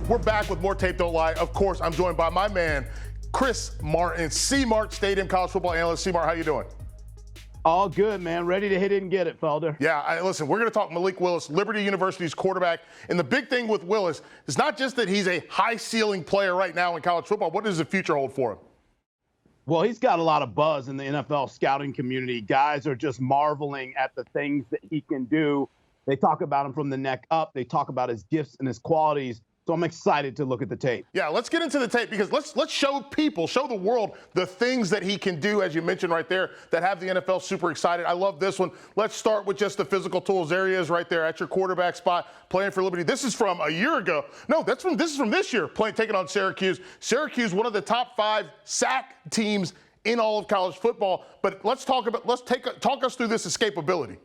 We're back with more Tape Don't Lie. Of course, I'm joined by my man, Chris Martin, C-Mart Stadium college football analyst. C-Mart, how you doing? All good, man. Ready to hit it and get it, Felder. Yeah, listen, we're going to talk Malik Willis, Liberty University's quarterback. And the big thing with Willis is not just that he's a high-ceiling player right now in college football. What does the future hold for him? Well, he's got a lot of buzz in the NFL scouting community. Guys are just marveling at the things that he can do. They talk about him from the neck up. They talk about his gifts and his qualities. So I'm excited to look at the tape. Yeah, let's get into the tape because let's show people, show the world the things that he can do, as you mentioned right there, that have the NFL super excited. I love this one. Let's start with just the physical tools. There he is right there at your quarterback spot, playing for Liberty. This is from a year ago. No, this is from this year, taking on Syracuse. Syracuse, one of the top 5 sack teams in all of college football. But talk us through this escapability.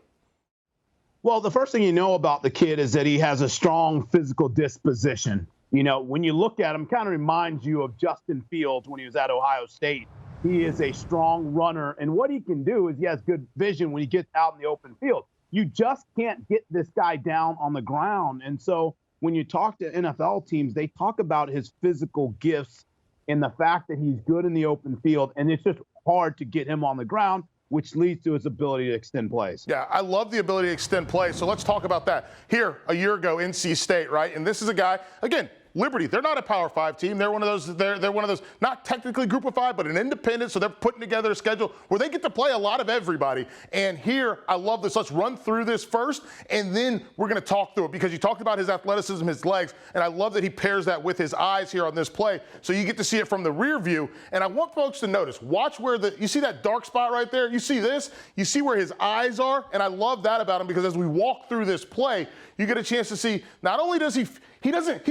Well, the first thing you know about the kid is that he has a strong physical disposition. You know, when you look at him, kind of reminds you of Justin Fields when he was at Ohio State. He is a strong runner, and what he can do is he has good vision when he gets out in the open field. You just can't get this guy down on the ground. And so when you talk to NFL teams, they talk about his physical gifts and the fact that he's good in the open field, and it's just hard to get him on the ground, which leads to his ability to extend plays. Yeah, I love the ability to extend plays. So let's talk about that. Here, a year ago, NC State, right? And this is a guy, again, Liberty, they're not a Power 5 team. They're one of those, they're one of those, not technically Group of 5, but an independent, so they're putting together a schedule where they get to play a lot of everybody. And here, I love this. Let's run through this first, and then we're going to talk through it because you talked about his athleticism, his legs, and I love that he pairs that with his eyes here on this play, so you get to see it from the rear view. And I want folks to notice, watch where you see that dark spot right there? You see this? You see where his eyes are? And I love that about him because as we walk through this play, you get a chance to see, not only does he's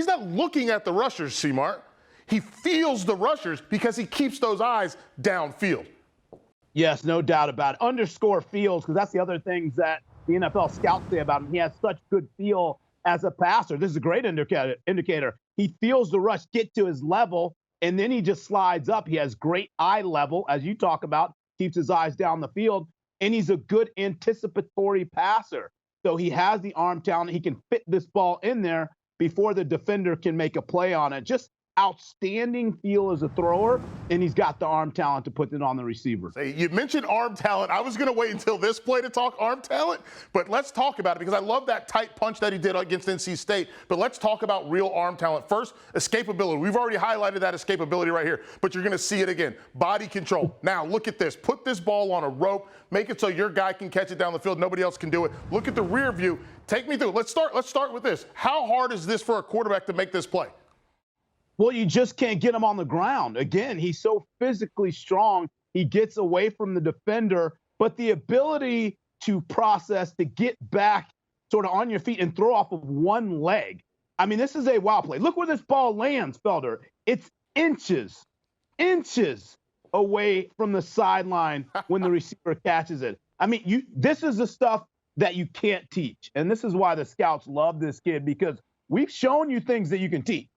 not looking at the rushers, C-Mart. He feels the rushers because he keeps those eyes downfield. Yes, no doubt about it. Underscore feels, because that's the other things that the NFL scouts say about him. He has such good feel as a passer. This is a great indicator. He feels the rush get to his level, and then he just slides up. He has great eye level, as you talk about, keeps his eyes down the field, and he's a good anticipatory passer. So he has the arm talent. He can fit this ball in there before the defender can make a play on it. Just outstanding feel as a thrower, and he's got the arm talent to put it on the receiver. Hey, you mentioned arm talent. I was going to wait until this play to talk arm talent, but let's talk about it because I love that tight punch that he did against NC State. But let's talk about real arm talent. First, escapability. We've already highlighted that escapability right here, but you're going to see it again. Body control. Now, look at this. Put this ball on a rope. Make it so your guy can catch it down the field. Nobody else can do it. Look at the rear view. Take me through. Let's start with this. How hard is this for a quarterback to make this play? Well, you just can't get him on the ground. Again, he's so physically strong. He gets away from the defender, but the ability to process, to get back sort of on your feet and throw off of one leg. I mean, this is a wild play. Look where this ball lands, Felder. It's inches away from the sideline when the receiver catches it. I mean, this is the stuff that you can't teach. And this is why the scouts love this kid, because we've shown you things that you can teach.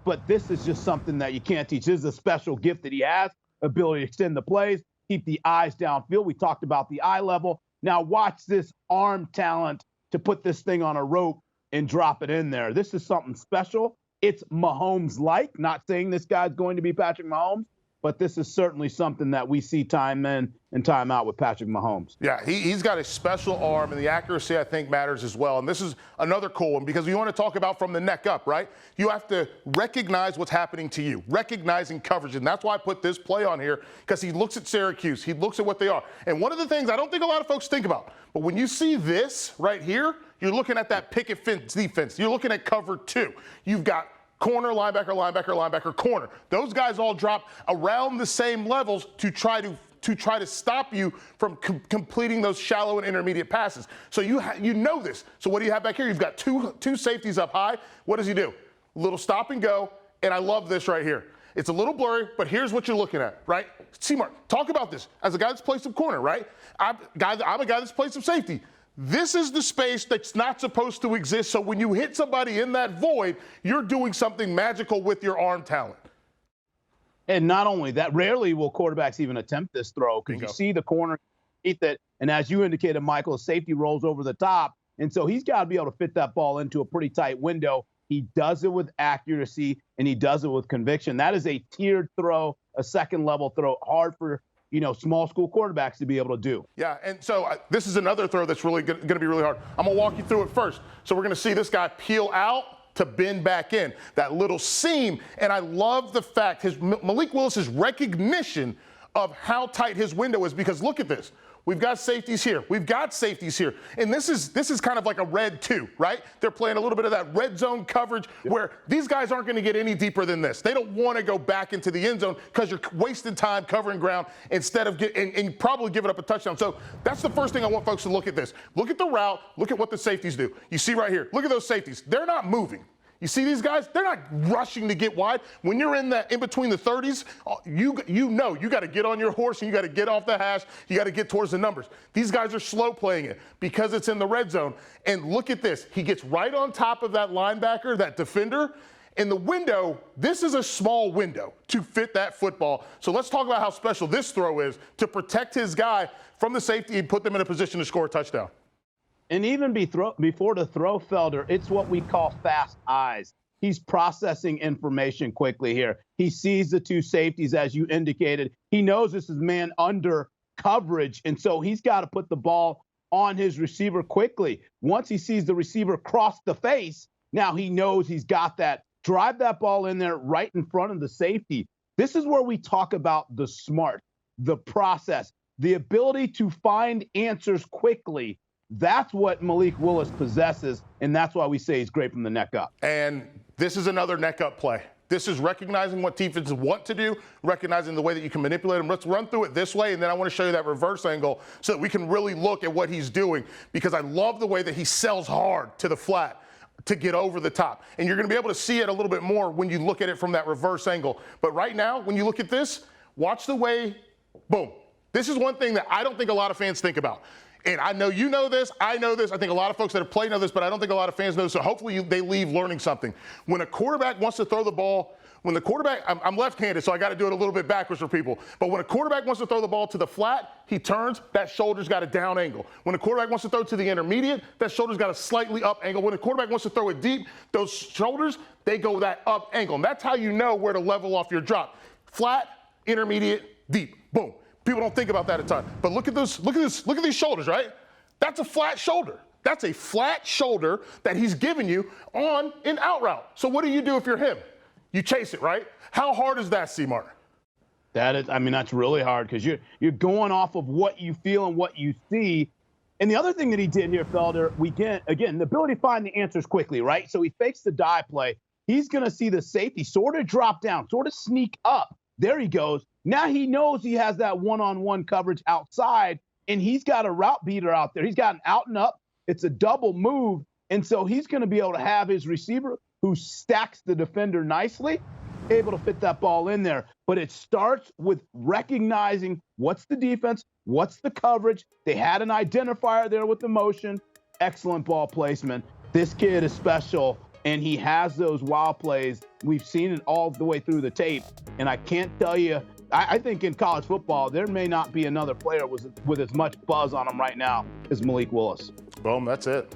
But this is just something that you can't teach. This is a special gift that he has, ability to extend the plays, keep the eyes downfield. We talked about the eye level. Now watch this arm talent to put this thing on a rope and drop it in there. This is something special. It's Mahomes-like, not saying this guy's going to be Patrick Mahomes, but this is certainly something that we see time in and time out with Patrick Mahomes. Yeah, he's got a special arm, and the accuracy, I think, matters as well. And this is another cool one because you want to talk about from the neck up, right? You have to recognize what's happening to you, recognizing coverage. And that's why I put this play on here, because he looks at Syracuse. He looks at what they are. And one of the things I don't think a lot of folks think about, but when you see this right here, you're looking at that picket fence defense. You're looking at cover 2. You've got corner, linebacker, linebacker, linebacker, corner. Those guys all drop around the same levels to try to stop you from completing those shallow and intermediate passes. So you know this. So what do you have back here? You've got two safeties up high. What does he do? A little stop and go, and I love this right here. It's a little blurry, but here's what you're looking at, right? C-Mart, talk about this. As a guy that's played some corner, right? I'm a guy that's played some safety. This is the space that's not supposed to exist. So when you hit somebody in that void, you're doing something magical with your arm talent. And not only that, rarely will quarterbacks even attempt this throw because you see the corner hit that, and as you indicated, Michael, safety rolls over the top, and so he's got to be able to fit that ball into a pretty tight window. He does it with accuracy, and he does it with conviction. That is a tiered throw, a second-level throw, hard for small school quarterbacks to be able to do. Yeah, and so this is another throw that's really going to be really hard. I'm going to walk you through it first. So we're going to see this guy peel out to bend back in, that little seam. And I love the fact Malik Willis's recognition of how tight his window is, because look at this. We've got safeties here. We've got safeties here. And this is kind of like a red 2, right? They're playing a little bit of that red zone coverage where these guys aren't going to get any deeper than this. They don't want to go back into the end zone because you're wasting time covering ground instead of and probably giving up a touchdown. So that's the first thing I want folks to look at this. Look at the route. Look at what the safeties do. You see right here. Look at those safeties. They're not moving. You see these guys? They're not rushing to get wide. When you're in between the 30s, you know you got to get on your horse and you got to get off the hash. You got to get towards the numbers. These guys are slow playing it because it's in the red zone. And look at this. He gets right on top of that linebacker, that defender. In the window, this is a small window to fit that football. So let's talk about how special this throw is to protect his guy from the safety and put them in a position to score a touchdown. And even before the throw, Felder, it's what we call fast eyes. He's processing information quickly here. He sees the two safeties, as you indicated. He knows this is man under coverage, and so he's got to put the ball on his receiver quickly. Once he sees the receiver cross the face, now he knows he's got that. Drive that ball in there right in front of the safety. This is where we talk about the smart, the process, the ability to find answers quickly. That's what Malik Willis possesses, and that's why we say he's great from the neck up. And this is another neck up play. This is recognizing what defenses want to do, recognizing the way that you can manipulate them. Let's run through it this way, and then I want to show you that reverse angle so that we can really look at what he's doing, because I love the way that he sells hard to the flat to get over the top. And you're going to be able to see it a little bit more when you look at it from that reverse angle. But right now, when you look at this, watch the way, boom. This is one thing that I don't think a lot of fans think about. And I know you know this. I know this. I think a lot of folks that have played know this, but I don't think a lot of fans know this. So hopefully they leave learning something. When a quarterback wants to throw the ball, I'm left-handed, so I got to do it a little bit backwards for people. But when a quarterback wants to throw the ball to the flat, he turns, that shoulder's got a down angle. When a quarterback wants to throw to the intermediate, that shoulder's got a slightly up angle. When a quarterback wants to throw it deep, those shoulders, they go that up angle. And that's how you know where to level off your drop. Flat, intermediate, deep. Boom. People don't think about that at the time. But look at these shoulders, right? That's a flat shoulder. That's a flat shoulder that he's giving you on an out route. So what do you do if you're him? You chase it, right? How hard is that, C-Mart? That's really hard, because you're going off of what you feel and what you see. And the other thing that he did here, Felder, again, the ability to find the answers quickly, right? So he fakes the die play. He's going to see the safety sort of drop down, sort of sneak up. There he goes. Now he knows he has that one-on-one coverage outside, and he's got a route beater out there. He's got an out and up. It's a double move, and so he's going to be able to have his receiver, who stacks the defender nicely, able to fit that ball in there. But it starts with recognizing what's the defense, what's the coverage. They had an identifier there with the motion. Excellent ball placement. This kid is special, and he has those wild plays. We've seen it all the way through the tape, and I can't tell you, I think in college football, there may not be another player with as much buzz on him right now as Malik Willis. Boom, that's it.